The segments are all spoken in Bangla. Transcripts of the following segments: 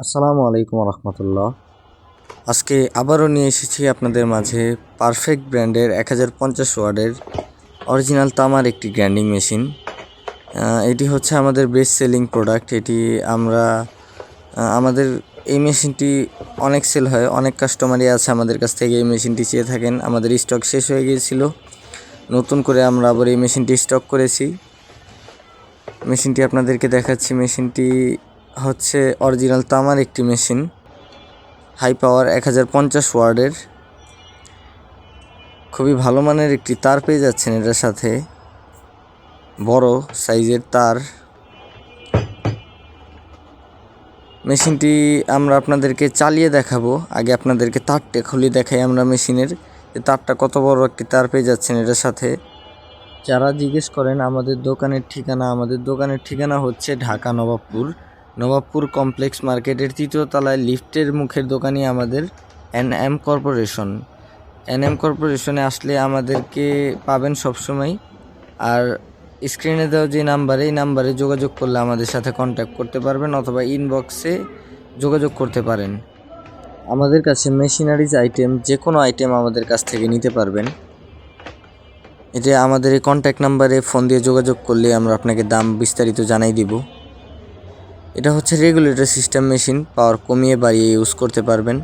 আসসালামু আলাইকুম রহমতুল্লাহ। আজকে আবারও নিয়ে এসেছি আপনাদের মাঝে পারফেক্ট ব্র্যান্ডের 1050 ওয়াটের অরিজিনাল তামার একটি গ্রাইন্ডিং মেশিন। এটি হচ্ছে আমাদের বেস্ট সেলিং প্রোডাক্ট। এটি আমরা আমাদের এই মেশিনটি অনেক সেল হয়, অনেক কাস্টমারই আছে আমাদের কাছ থেকে এই মেশিনটি চেয়ে থাকেন। আমাদের স্টক শেষ হয়ে গিয়েছিল, নতুন করে আমরা আবার এই মেশিনটি স্টক করেছি। মেশিনটি আপনাদেরকে দেখাচ্ছি। মেশিনটি হচ্ছে অরিজিনাল তামার একটি মেশিন, হাই পাওয়ার 1050 ওয়ার্ডের। খুবই ভালো মানের একটি তার পেয়ে যাচ্ছেন এটার সাথে, বড় সাইজের তার। মেশিনটি আমরা আপনাদেরকে চালিয়ে দেখাবো, আগে আপনাদেরকে তারটা খুলে দেখাই আমরা মেশিনের তারটা কত বড় একটি তার পেয়ে যাচ্ছেন এটার সাথে। যারা জিজ্ঞেস করেন আমাদের দোকানের ঠিকানা হচ্ছে ঢাকা নবাবপুর কমপ্লেক্স মার্কেটের 3য় তলায় লিফটের মুখের দোকানই আমাদের এনএম কর্পোরেশন। এনএম কর্পোরেশনে আসলে আমাদেরকে পাবেন সবসময়। আর স্ক্রিনে দেওয়া যে নাম্বারে, এই নাম্বারে যোগাযোগ করলে আমাদের সাথে কন্ট্যাক্ট করতে পারবেন অথবা ইনবক্সে যোগাযোগ করতে পারেন। আমাদের কাছে মেশিনারিজ আইটেম, যে কোনো আইটেম আমাদের কাছ থেকে নিতে পারবেন। এটা আমাদের এই কন্ট্যাক্ট নাম্বারে ফোন দিয়ে যোগাযোগ করলে আমরা আপনাকে দাম বিস্তারিত জানাই দিব। এটা হচ্ছে রেগুলেটর সিস্টেম মেশিন, পাওয়ার কমিয়ে বাড়িয়ে ইউজ করতে পারবেন।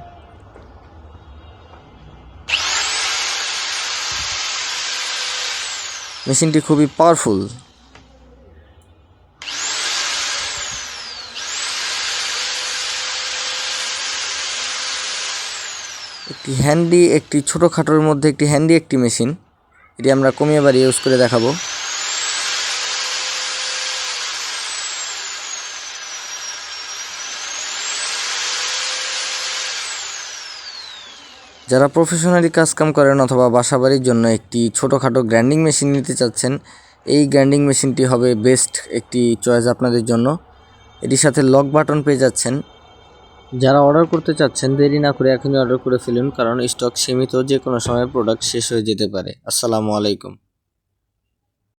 মেশিনটি খুবই পাওয়ারফুল। একটি ছোটোখাটোর মধ্যে একটি হ্যান্ডি একটি মেশিন। এটি আমরা কমিয়ে বাড়িয়ে ইউজ করে দেখাবো। যারা প্রফেশনালি কাজকাম করেন অথবা বাসাবাড়ির জন্য একটি ছোটোখাটো গ্রাইন্ডিং মেশিন নিতে চাচ্ছেন, এই গ্রাইন্ডিং মেশিনটি হবে বেস্ট একটি চয়েস আপনাদের জন্য। এটির সাথে লক বাটন পেয়ে যাচ্ছেন। যারা অর্ডার করতে চাচ্ছেন দেরি না করে এখনই অর্ডার করে ফেলুন, কারণ স্টক সীমিত, যে কোনো সময় প্রোডাক্ট শেষ হয়ে যেতে পারে। আসসালামু আলাইকুম।